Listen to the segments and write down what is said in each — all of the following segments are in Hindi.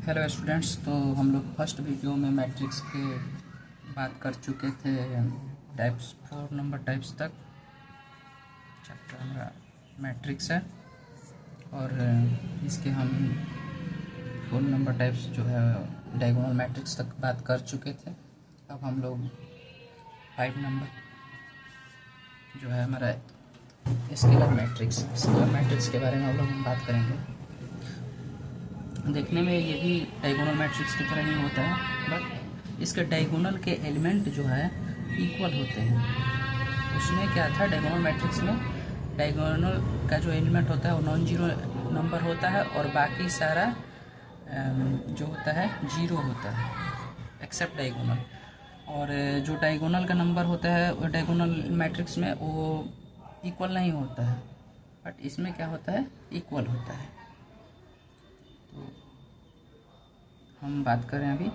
Hello students. तो हम लोग फर्स्ट वीडियो में मैट्रिक्स के बात कर चुके थे, टाइप्स 4 नंबर टाइप्स तक। चैप्टर हमारा मैट्रिक्स है और इसके हम 4 नंबर टाइप्स जो है डायगोनल मैट्रिक्स तक बात कर चुके थे। अब हम लोग 5 नंबर जो है हमारा स्केलर मैट्रिक्स के बारे में हम लोग बात करेंगे। देखने में ये भी डायगोनल मैट्रिक्स की तरह ही होता है, बट इसके डायगोनल के एलिमेंट जो है इक्वल होते हैं। उसमें क्या था, डायगोनल मैट्रिक्स में डायगोनल का जो एलिमेंट होता है वो नॉन जीरो नंबर होता है और बाकी सारा जो होता है जीरो होता है एक्सेप्ट डायगोनल। और जो डायगोनल का नंबर होता है वो डायगोनल मैट्रिक्स में वो इक्वल नहीं होता है, बट इसमें क्या होता है, इक्वल होता है। तो हम बात करें अभी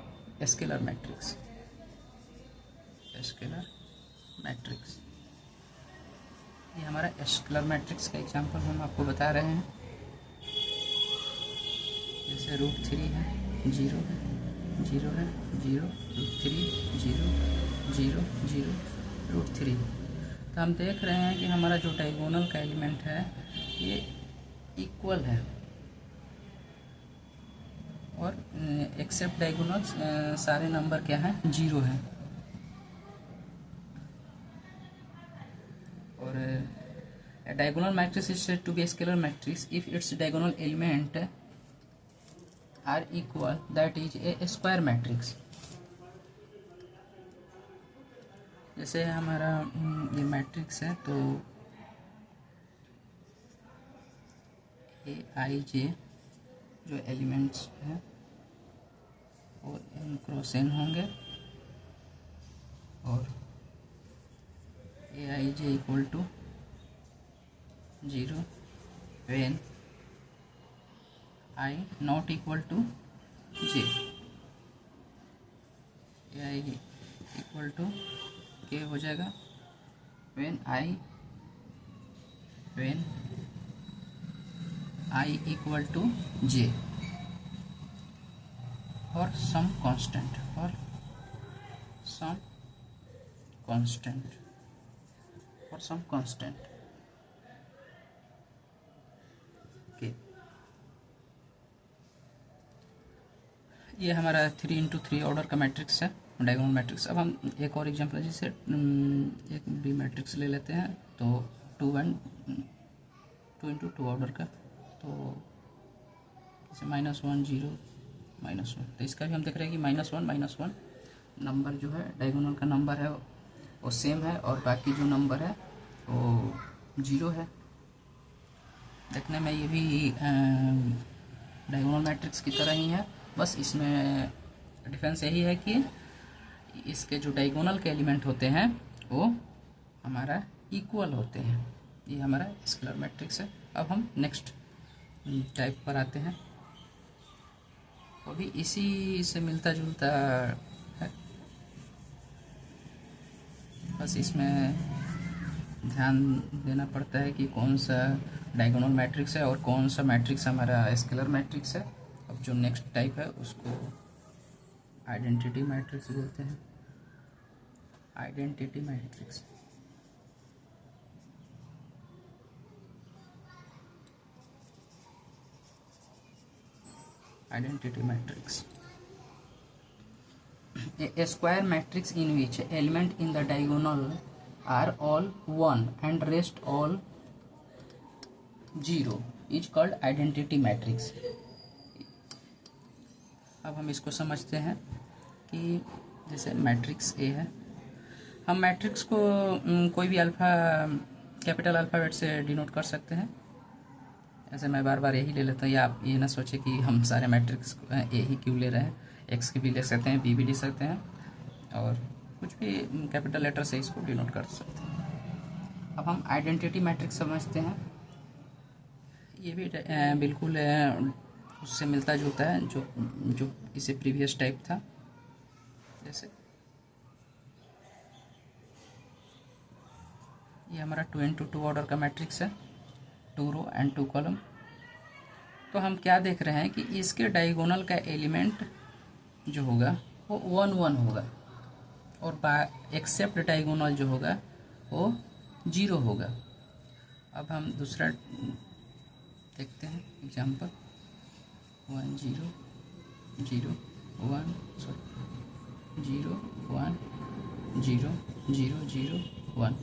स्केलर मैट्रिक्स। ये हमारा स्केलर मैट्रिक्स का एग्जांपल हम आपको बता रहे हैं। जैसे √3 है, 0 है, 0 है, 0, √3, 0, 0, 0, √3। तो हम देख रहे हैं कि हमारा जो डायगोनल का एलिमेंट है ये इक्वल है और एक्सेप्ट डायगोनल सारे नंबर क्या हैं, जीरो हैं। और diagonal matrix is said to be scalar matrix if it's diagonal element are equal, that is a square matrix. जैसे हमारा ये मैट्रिक्स है तो ए आई जे जो एलिमेंट्स हैं वो एन क्रॉस एन होंगे और A I J equal to 0 when I not equal to j। A I equal to K हो जाएगा when I equal to j for some constant okay। ये हमारा 3×3 ऑर्डर का मैट्रिक्स है, डायगोनल मैट्रिक्स। अब हम एक और एग्जांपल जैसे एक बी मैट्रिक्स ले लेते हैं तो 2×2 ऑर्डर का, तो जैसे -1 0 -1। तो इसका भी हम देख रहे हैं कि -1 नंबर जो है डायगोनल का नंबर है वो सेम है और बाकी जो नंबर है वो जीरो है। देखने में ये भी डायगोनल मैट्रिक्स की तरह ही है, बस इसमें डिफरेंस यही है कि इसके जो डायगोनल के एलिमेंट होते हैं वो हमारा इक्वल होते हैं। ये हमारा स्केलर मैट्रिक्स है। अब हम नेक्स्ट टाइप पर आते हैं, वो भी इसी से मिलता जुलता है, बस इसमें ध्यान देना पड़ता है कि कौन सा डायगोनल मैट्रिक्स है और कौन सा मैट्रिक्स हमारा स्केलर मैट्रिक्स है। अब जो नेक्स्ट टाइप है उसको आइडेंटिटी मैट्रिक्स बोलते हैं। Identity matrix a square matrix in which element in the diagonal are all 1 and rest all 0 is called identity matrix। अब हम इसको समझते हैं कि जैसे मैट्रिक्स ए है, हम मैट्रिक्स को कोई भी अल्फ़ा कैपिटल अल्फ़ाबेट से डिनोट कर सकते हैं। ऐसे मैं बार बार यही ले लेता हूँ, या आप ये ना सोचे कि हम सारे मैट्रिक्स ए ही क्यों ले रहे हैं, एक्स की भी ले सकते हैं, बी भी ले सकते हैं और कुछ भी कैपिटल लेटर से इसको डिनोट कर सकते हैं। अब हम आइडेंटिटी मैट्रिक्स समझते हैं। ये भी बिल्कुल उससे मिलता जुलता है जो इसे प्रीवियस टाइप था। जैसे ये हमारा 2×2 ऑर्डर का मैट्रिक्स है, 2 रो एंड 2 कॉलम। तो हम क्या देख रहे हैं कि इसके डायगोनल का एलिमेंट जो होगा वो 1 1 होगा और एक्सेप्ट डायगोनल जो होगा वो 0 होगा। अब हम दूसरा देखते हैं एग्जांपल 1 0 0 1 0 1 0 0 0 1।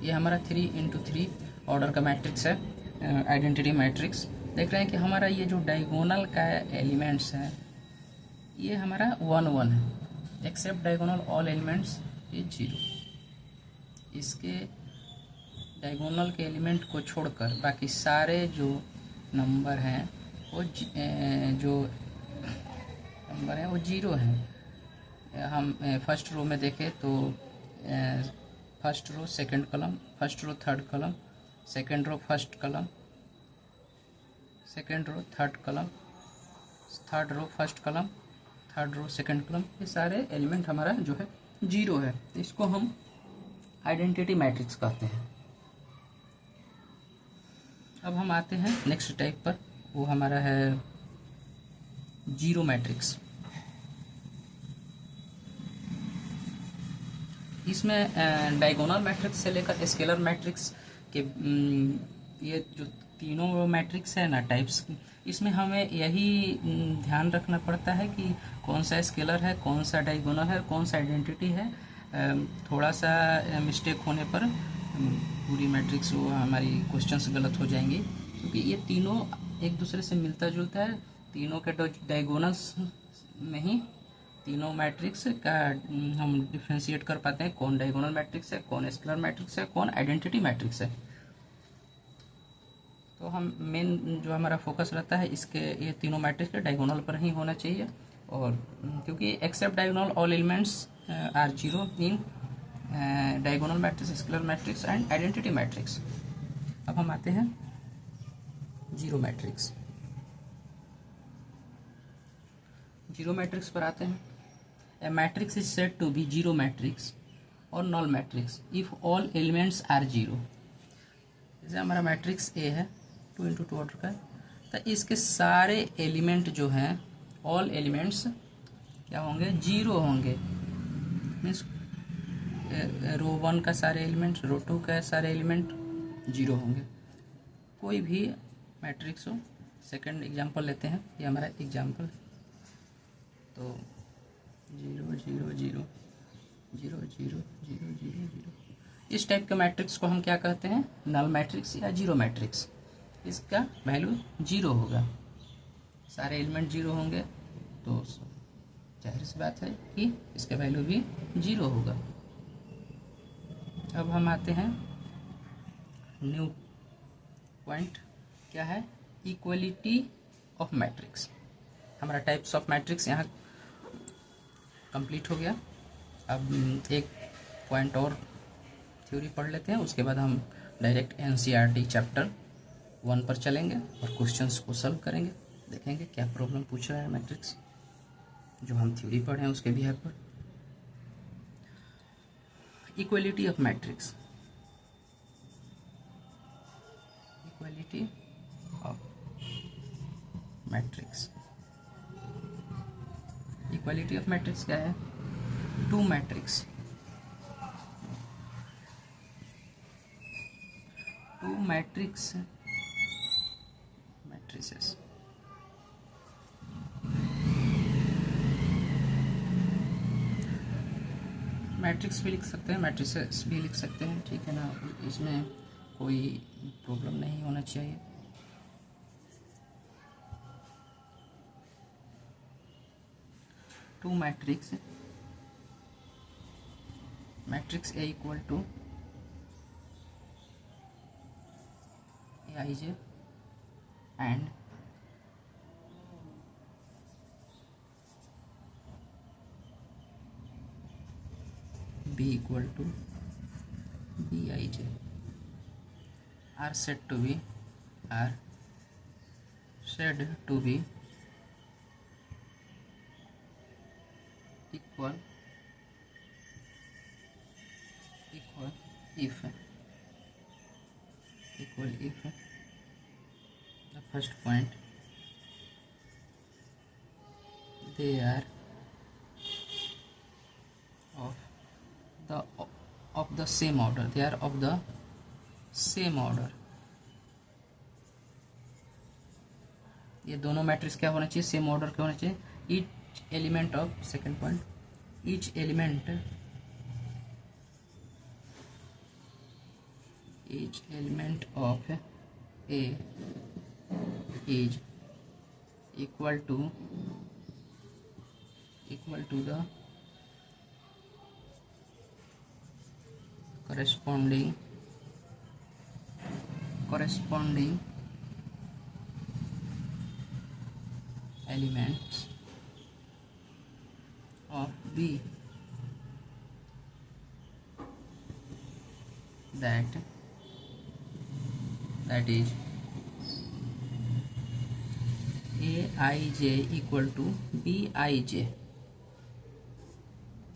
ये हमारा 3 × 3 ऑर्डर का मैट्रिक्स है, आइडेंटिटी मैट्रिक्स। देख रहे हैं कि हमारा ये जो डायगोनल का एलिमेंट्स है ये हमारा 1 1 है, एक्सेप्ट डायगोनल ऑल एलिमेंट्स ये 0। इसके डायगोनल के एलिमेंट को छोड़कर बाकी सारे जो नंबर हैं वो जो नंबर है वो 0 हैं। हम फर्स्ट रो में देखें तो first row second column, first row third column, second row first column, second row third column, third row first column, third row second column, ये सारे एलिमेंट हमारा जो है 0 है। इसको हम आइडेंटिटी मैट्रिक्स कहते हैं। अब हम आते हैं नेक्स्ट टाइप पर, वो हमारा है जीरो मैट्रिक्स। इसमें डायगोनल मैट्रिक्स से लेकर स्केलर मैट्रिक्स के ये जो तीनों मैट्रिक्स है ना टाइप्स, इसमें हमें यही ध्यान रखना पड़ता है कि कौन सा स्केलर है, कौन सा डायगोनल है, कौन सा आइडेंटिटी है। थोड़ा सा मिस्टेक होने पर पूरी मैट्रिक्स वो हमारी क्वेश्चंस गलत हो जाएंगे, क्योंकि ये तीनों एक दूसरे से मिलता जुलता है। तीनों के डायगोनल्स में ही तीनों मैट्रिक्स का हम डिफ्रेंशिएट कर पाते हैं, कौन डायगोनल मैट्रिक्स है, कौन स्केलर मैट्रिक्स है, कौन आइडेंटिटी मैट्रिक्स है। तो हम मेन जो हमारा फोकस रहता है इसके ये तीनों मैट्रिक्स के डायगोनल पर ही होना चाहिए, और क्योंकि except diagonal all elements are 0 in diagonal matrix, scalar matrix and identity matrix. अब हम आते हैं जीरो मैट्रिक्स। जीरो मैट्रिक्स पर आते हैं। A matrix is said to be zero matrix और null matrix if all elements are 0। जैसे हमारा मैट्रिक्स ए है 2 × 2 ऑर्डर का, तो इसके सारे एलिमेंट जो हैं, ऑल एलिमेंट्स क्या होंगे, 0 होंगे। मीन्स रो 1 का सारे एलिमेंट, रो 2 का सारे एलिमेंट 0 होंगे, कोई भी मैट्रिक्स हो। सेकंड एग्जांपल लेते हैं, ये हमारा एग्जांपल, तो 0 0 0 0 0 0 0 0, इस टाइप के मैट्रिक्स को हम क्या कहते हैं, नल मैट्रिक्स या जीरो मैट्रिक्स। इसका वैल्यू 0 होगा, सारे एलिमेंट 0 होंगे, तो जाहिर सी बात है कि इसका वैल्यू भी 0 होगा। अब हम आते हैं न्यू पॉइंट, क्या है, इक्वलिटी ऑफ मैट्रिक्स। हमारा टाइप्स ऑफ मैट्रिक्स यहाँ कंप्लीट हो गया। अब एक पॉइंट और थ्योरी पढ़ लेते हैं, उसके बाद हम डायरेक्ट NCERT चैप्टर 1 पर चलेंगे और क्वेश्चंस को सॉल्व करेंगे, देखेंगे क्या प्रॉब्लम पूछ रहा है मैट्रिक्स जो हम थ्योरी पढ़े हैं उसके बिहार पर। Equality of matrix, equality of matrix. Equality of matrix क्या है, two matrix, two matrix matrices matrix भी लिख सकते हैं, मैट्रिसेस भी लिख सकते हैं, ठीक है ना, इसमें कोई प्रॉब्लम नहीं होना चाहिए। Two matrix, matrix A equal to Aij and B equal to Bij are said to be equal if the first point they are of the same order, they are of the same order। ये दोनों मैट्रिक्स क्या होना चाहिए, सेम ऑर्डर के होना चाहिए। Each element of, second point, each element of A is equal to the corresponding elements of B, that is Aij equal to Bij।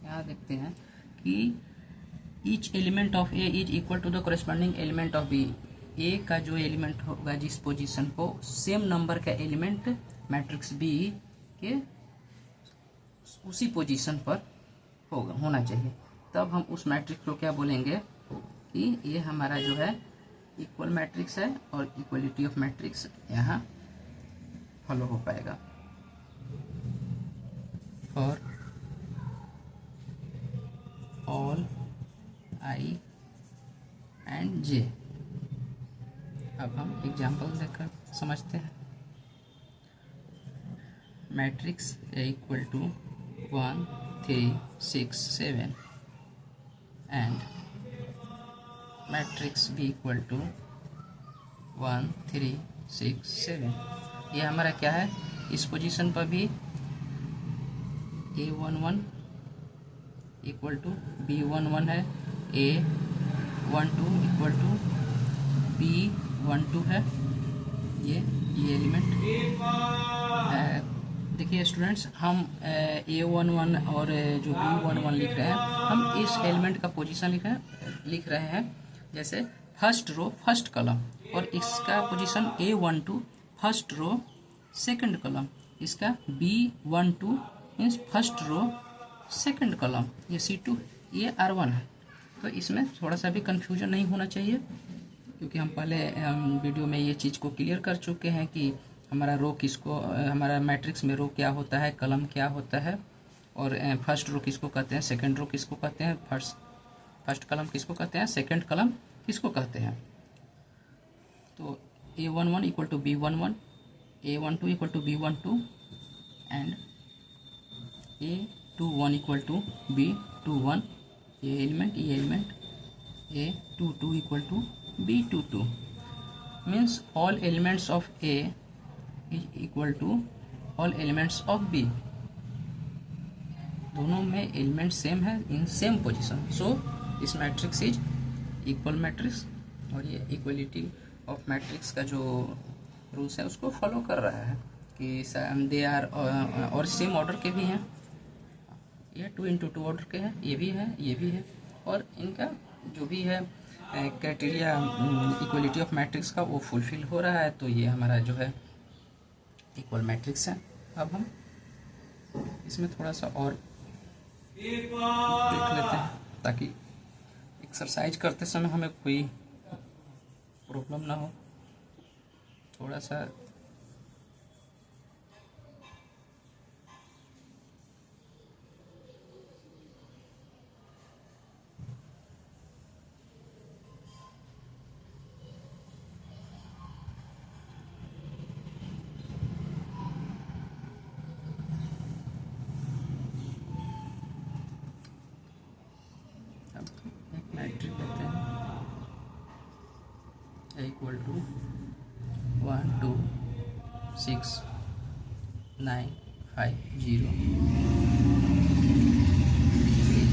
यहाँ देखते हैं कि each element of A is equal to the corresponding element of B. A का जो एलिमेंट होगा जिस पोजीशन को, सेम नंबर का एलिमेंट मैट्रिक्स बी के उसी पोजीशन पर होना चाहिए। तब हम उस मैट्रिक्स को क्या बोलेंगे कि ये हमारा जो है इक्वल मैट्रिक्स है और इक्वलिटी ऑफ मैट्रिक्स यहाँ फॉलो हो पाएगा। For all I and J। अब हम एग्जाम्पल देखकर समझते हैं। Matrix A equal to 1 3 6 7 and matrix B equal to 1 3 6 7। ये हमारा क्या है, इस पोजीशन पर भी A11 इक्वल टू B11 है, A12 इक्वल टू B12 है। ये एलिमेंट देखिए स्टूडेंट्स, हम A11 और जो B11 लिख रहे हैं, हम इस एलिमेंट का पोजीशन लिख रहे हैं जैसे फर्स्ट रो फर्स्ट कॉलम, और इसका position A12 first row second column, इसका B12 means first row second column, ये C2, ये R1 है। तो इसमें थोड़ा सा भी कन्फ्यूजन नहीं होना चाहिए, क्योंकि हम पहले वीडियो में ये चीज़ को क्लियर कर चुके हैं कि हमारा रो किसको, हमारा मैट्रिक्स में रो क्या होता है, कलम क्या होता है, और फर्स्ट रो किसको कहते हैं, सेकंड रो किसको कहते हैं, फर्स्ट कलम किसको कहते हैं, सेकंड कलम किसको कहते हैं। तो A11 equal to B11, A12 equal to B12 and A21 equal to B21। ये element A22 equal to B22 means all elements of A is equal to all elements of B। दोनों में एलिमेंट सेम है in same position, so this matrix is equal matrix. और ये इक्वलिटी ऑफ मैट्रिक्स का जो रूल्स है उसको फॉलो कर रहा है कि दे आर, और सेम ऑर्डर के भी हैं, ये 2 × 2 ऑर्डर के हैं, ये भी है, और इनका जो भी है क्राइटेरिया इक्वलिटी ऑफ मैट्रिक्स का वो फुलफिल हो रहा है। तो ये हमारा जो है इक्वल मैट्रिक्स है। अब हम इसमें थोड़ा सा और देख लेते हैं ताकि एक्सरसाइज करते समय हमें कोई प्रॉब्लम ना हो। थोड़ा सा मैट्रिक लेते हैं इक्वल टू 1 2 6 9 5 0 3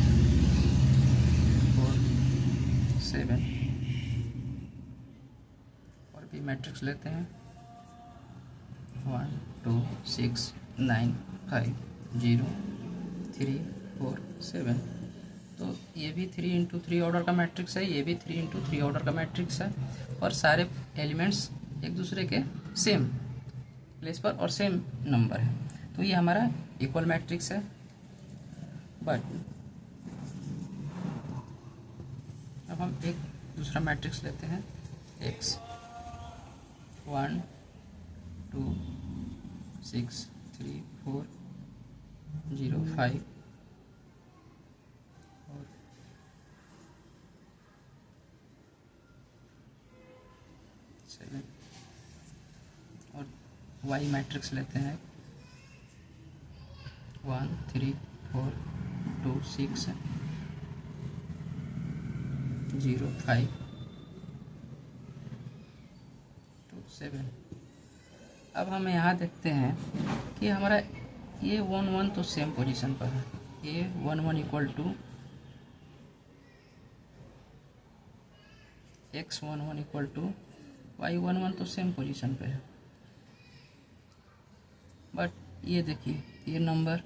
4 7 और भी मैट्रिक्स लेते हैं 1 2 6 9 5 0 3 4 7। तो ये भी 3 × 3 ऑर्डर का मैट्रिक्स है, ये भी 3 × 3 ऑर्डर का मैट्रिक्स है, और सारे एलिमेंट्स एक दूसरे के सेम प्लेस पर और सेम नंबर है। तो ये हमारा इक्वल मैट्रिक्स है, बट अब हम एक दूसरा मैट्रिक्स लेते हैं x 1 2 6 3 4 0 5 और 7 और y मैट्रिक्स लेते हैं 1 3 4 2 6 0 5 2 7। अब हम यहाँ देखते हैं कि हमारा ये 1 1 तो सेम पोजीशन पर है, ये 1 1 equal to x 1 1 equal to y 1 1 तो सेम पोजीशन पे है, बट ये देखिए ये नंबर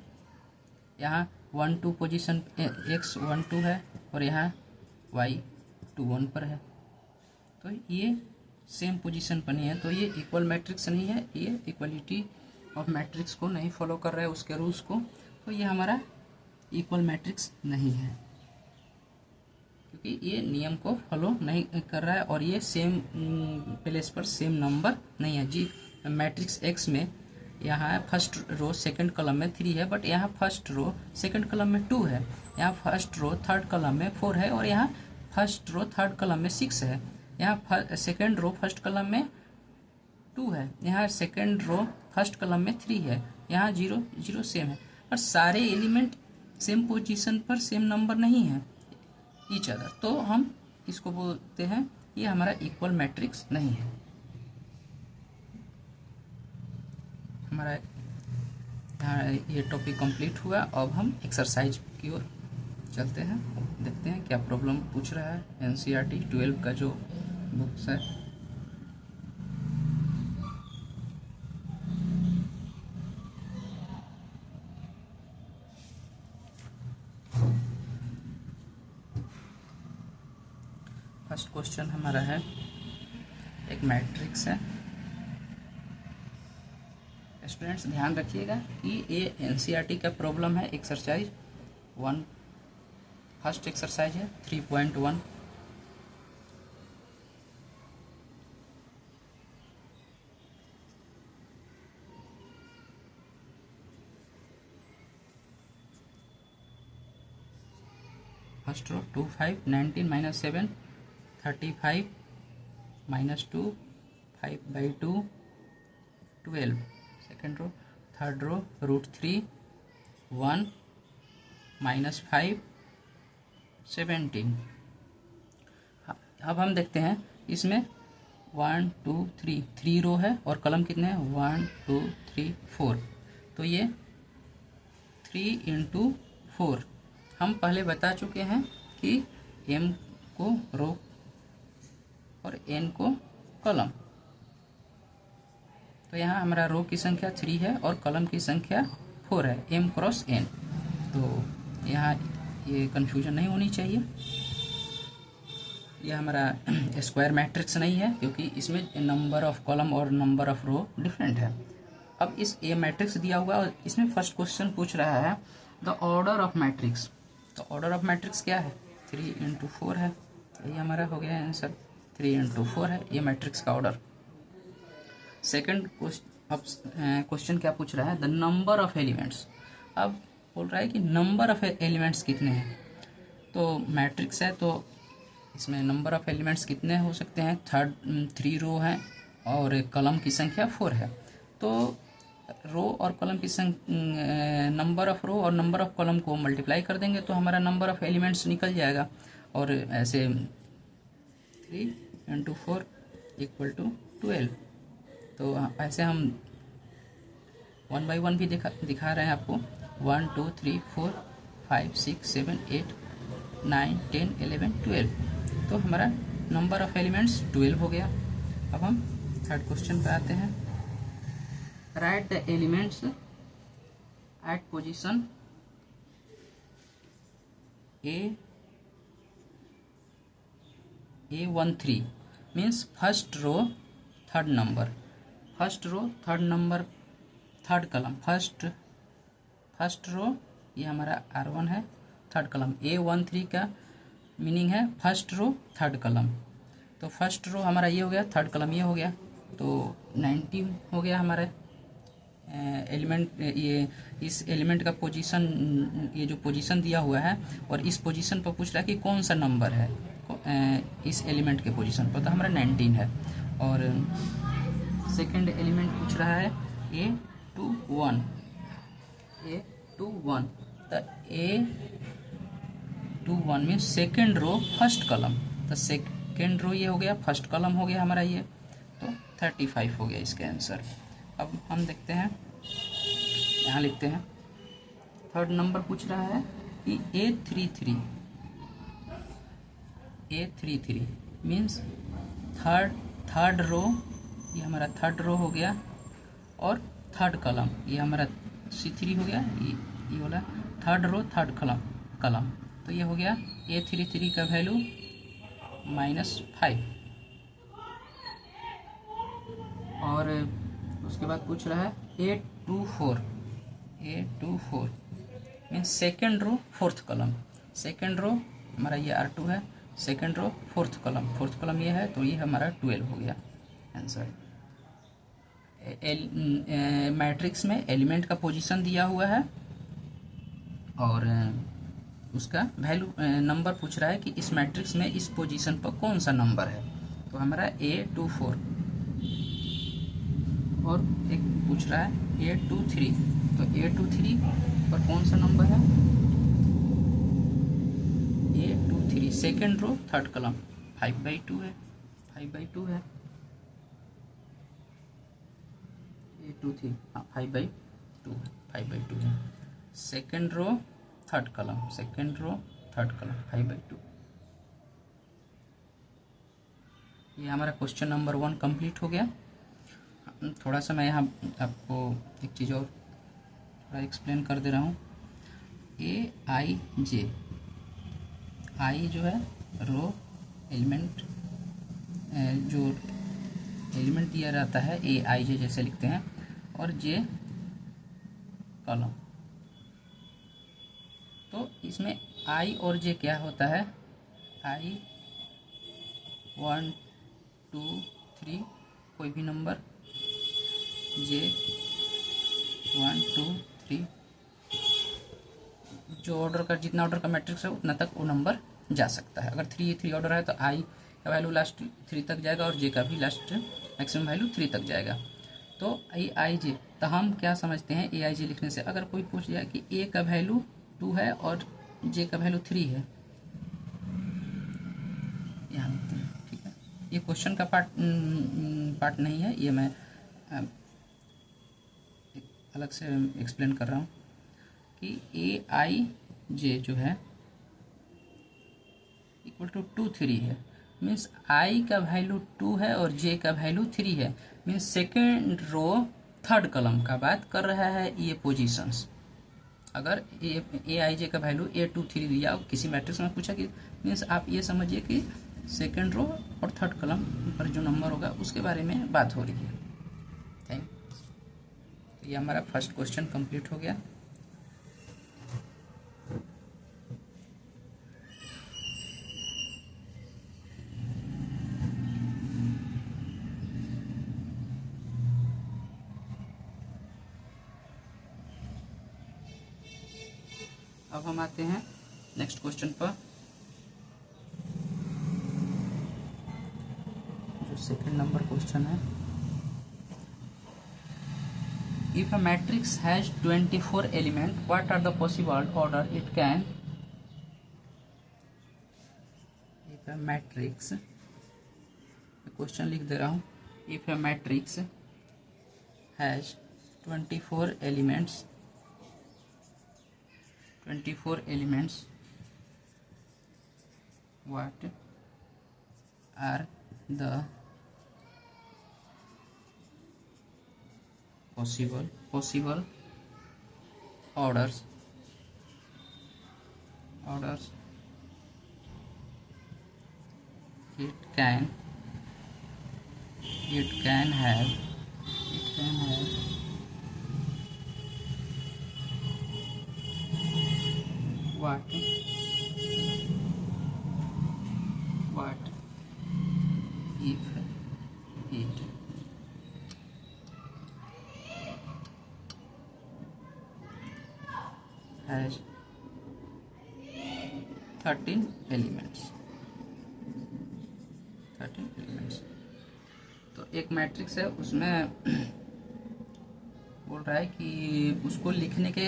यहाँ 1 2 पोजीशन x 1 2 है और यहाँ y 2 1 पर है, तो ये सेम पोजीशन पर नहीं है, तो ये इक्वल मैट्रिक्स नहीं है, ये इक्वलिटी ऑफ मैट्रिक्स को नहीं फॉलो कर रहा है उसके रूल्स को, तो ये हमारा इक्वल मैट्रिक्स नहीं है क्योंकि ये नियम को फॉलो नहीं कर रहा है और ये सेम प्लेस पर सेम नंबर नहीं है। जी मैट्रिक्स एक्स में यहाँ फर्स्ट रो सेकंड कॉलम में 3 है, बट यहाँ फर्स्ट रो सेकंड कॉलम में 2 है, यहाँ फर्स्ट रो थर्ड कॉलम में 4 है और यहाँ फर्स्ट रो थर्ड कॉलम में 6 है, यहाँ सेकंड रो फर्स्ट कॉलम में 2 है, यहाँ सेकंड रो फर्स्ट कॉलम में 3 है, यहाँ 0 0 सेम है, और सारे एलिमेंट सेम पोजीशन पर सेम नंबर नहीं है ईच अदर, तो हम इसको बोलते हैं ये हमारा इक्वल मैट्रिक्स नहीं है। हमारा यहाँ ये टॉपिक कंप्लीट हुआ। अब हम एक्सरसाइज की ओर चलते हैं, देखते हैं क्या प्रॉब्लम पूछ रहा है एनसीईआरटी 12 का जो बुक्स है। फर्स्ट क्वेश्चन हमारा है, एक मैट्रिक्स है। स्टूडेंट्स ध्यान रखिएगा कि ये एनसीईआरटी का प्रॉब्लम है, एक्सरसाइज 1 फर्स्ट एक्सरसाइज है 3.1। First row 2 5 19 - 7 35 -2 5/2 12। Second row third row √3 1 -5 17। अब हम देखते हैं इसमें 1 2 3 रो है और कॉलम कितने हैं 1 2 3 4, तो ये 3 × 4। हम पहले बता चुके हैं कि m को रो और n को कॉलम, तो यहाँ हमारा रो की संख्या 3 है और कॉलम की संख्या 4 है, m × n, तो यहाँ ये कन्फ्यूजन नहीं होनी चाहिए। ये हमारा स्क्वायर मैट्रिक्स नहीं है क्योंकि इसमें नंबर ऑफ कॉलम और नंबर ऑफ रो डिफरेंट है। अब इस ए मैट्रिक्स दिया हुआ और इसमें फर्स्ट क्वेश्चन पूछ रहा है द ऑर्डर ऑफ मैट्रिक्स। तो ऑर्डर ऑफ मैट्रिक्स क्या है 3 × 4 है, यही हमारा हो गया आंसर 3 × 4 है ये मैट्रिक्स का ऑर्डर। सेकंड क्वेश्चन क्या पूछ रहा है द नंबर ऑफ एलिमेंट्स। अब बोल रहा है कि नंबर ऑफ एलिमेंट्स कितने हैं, तो मैट्रिक्स है तो इसमें नंबर ऑफ एलिमेंट्स कितने हो सकते हैं 3 रो है और कॉलम की संख्या 4 है, तो रो और कॉलम की नंबर ऑफ रो और नंबर ऑफ कॉलम को मल्टीप्लाई कर देंगे तो हमारा नंबर ऑफ एलिमेंट्स निकल जाएगा, और ऐसे 3 × 4 = 12। तो ऐसे हम 1 by 1 भी दिखा रहे हैं आपको 1 2 3 4 5 6 7 8 9 10 11 12, तो हमारा नंबर ऑफ एलिमेंट्स 12 हो गया। अब हम थर्ड क्वेश्चन पे आते हैं, right the elements at position A13 means first row third number, first row third number third column, first first row, ये हमारा R1 है, थर्ड कलम। A13 का मीनिंग है फर्स्ट रो थर्ड कलम। तो फर्स्ट रो हमारा ये हो गया, थर्ड कलम ये हो गया, तो 19 हो गया हमारे एलिमेंट। ये इस एलिमेंट का पोजीशन, ये जो पोजीशन दिया हुआ है और इस पोजीशन पर पूछ रहा है कि कौन सा नंबर है इस एलिमेंट के पोजीशन पर, तो हमारा 19 है। और सेकंड एलिमेंट पूछ रहा है A21, A21, तो A21 में सेकंड रो फर्स्ट कलम, तो सेकंड रो ये हो गया, फर्स्ट कलम हो गया हमारा ये, तो 35 हो गया इसका आंसर। अब हम देखते हैं, यहाँ लिखते हैं थर्ड नंबर पूछ रहा है कि A33 मीन्स थर्ड रो, ये हमारा थर्ड रो हो गया, और थर्ड कलम ये हमारा C3 हो गया, ये वाला थर्ड रो थर्ड कलम, तो ये हो गया A33 का वैल्यू -5। और उसके बाद पूछ रहा है A24 means second row fourth column, second row हमारा ये R2 है, सेकेंड रो फोर्थ कलम ये है, तो ये हमारा 12 हो गया आंसर। मैट्रिक्स में एलिमेंट का पोजीशन दिया हुआ है और उसका वैल्यू नंबर पूछ रहा है कि इस मैट्रिक्स में इस पोजीशन पर कौन सा नंबर है, तो हमारा A24। और एक पूछ रहा है A23, तो A23 पर कौन सा नंबर है, A23 सेकेंड रो थर्ड कलम, 5/2 है, 5/2 है, A23 हाँ 5/2 है, सेकेंड रो थर्ड कलम, 5/2। ये हमारा क्वेश्चन नंबर 1 कंप्लीट हो गया। थोड़ा सा मैं यहाँ आपको एक चीज़ और थोड़ा एक्सप्लेन कर दे रहा हूँ। AIJ, आई जो है रो एलिमेंट, जो एलिमेंट दिया रहता है AIJ जैसे लिखते हैं, और J कॉलम। तो इसमें I और J क्या होता है, I 1 2 3 कोई भी नंबर, J 1 2 3, जो ऑर्डर का जितना ऑर्डर का मैट्रिक्स है उतना तक वो नंबर जा सकता है। अगर 3 ऑर्डर है तो I का वैल्यू लास्ट 3 तक जाएगा और J का भी लास्ट मैक्सिमम वैल्यू 3 तक जाएगा। तो AIJ, तो हम क्या समझते हैं AIJ लिखने से, अगर कोई पूछ जाए कि A का वैल्यू 2 है और J का वैल्यू 3 है, यहाँ लिखते हैं, ठीक है। ये क्वेश्चन का पार्ट नहीं है, ये मैं अलग से एक्सप्लेन कर रहा हूँ कि AIJ जो है इक्वल टू 2 3 है, मीन्स I का वैल्यू 2 है और J का वैल्यू 3 है, मीन्स सेकेंड रो थर्ड कलम का बात कर रहा है ये पोजीशंस। अगर AIJ का वैल्यू A23 दिया किसी मैट्रिक्स में पूछा कि, मीन्स आप ये समझिए कि सेकेंड रो और थर्ड कलम पर जो नंबर होगा उसके बारे में बात हो रही है। Thank you. ये हमारा फर्स्ट क्वेश्चन कंप्लीट हो गया। अब हम आते हैं नेक्स्ट क्वेश्चन पर, जो सेकंड नंबर क्वेश्चन है। If a matrix has 24 element, what are the possible order it can. If a matrix, question लिख दे रहा हूँ, if a matrix has 24 elements, 24 elements, what are the possible orders it can have what what if it has 13 elements. तो एक मैट्रिक्स है, उसमें बोल रहा है कि उसको लिखने के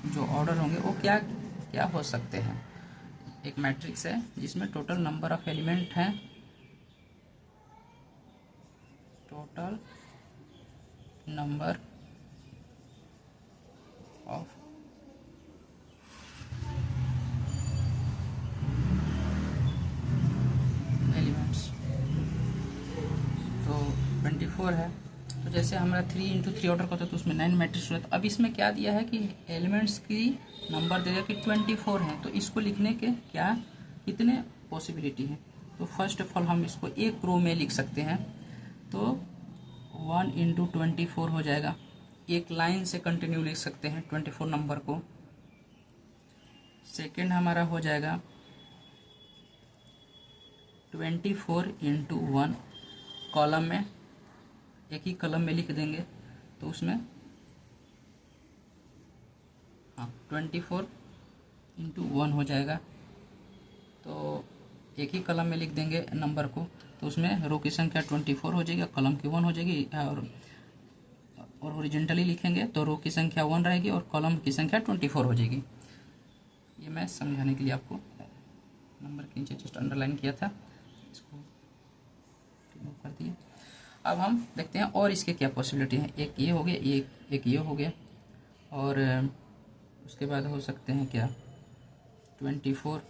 जो ऑर्डर होंगे वो क्या क्या हो सकते हैं। एक मैट्रिक्स है जिसमें टोटल नंबर ऑफ एलिमेंट हैं, टोटल नंबर ऑफ एलिमेंट्स तो 24 है। तो जैसे हमारा 3 इंटू 3 ऑर्डर करता है तो उसमें 9 मैट्रिक्स हुआ। तो अब इसमें क्या दिया है कि एलिमेंट्स की नंबर दे दिया कि 24 हैं। तो इसको लिखने के क्या कितने पॉसिबिलिटी हैं। तो फर्स्ट ऑफ ऑल हम इसको एक रो में लिख सकते हैं। तो 1 इंटू 24 हो जाएगा। एक लाइन से कंटिन्यू लिख सकते हैं 24 नंबर को। सेकेंड हमारा हो जाएगा 24 इंटू 1, कॉलम में एक ही कॉलम में लिख देंगे। तो उसमें 24 इंटू 1 हो जाएगा। तो एक ही कॉलम में लिख देंगे नंबर को। तो उसमें रो की संख्या 24 हो जाएगी, कॉलम की 1 हो जाएगी। और हॉरिजॉन्टली लिखेंगे तो रो की संख्या 1 रहेगी और कॉलम की संख्या 24 हो जाएगी। ये मैं समझाने के लिए आपको नंबर के नीचे जस्ट अंडरलाइन किया था, इसको रिमूव कर दिए। अब हम देखते हैं और इसके क्या पॉसिबिलिटी हैं। एक ये हो गया, एक ये हो गया, और उसके बाद हो सकते हैं क्या 24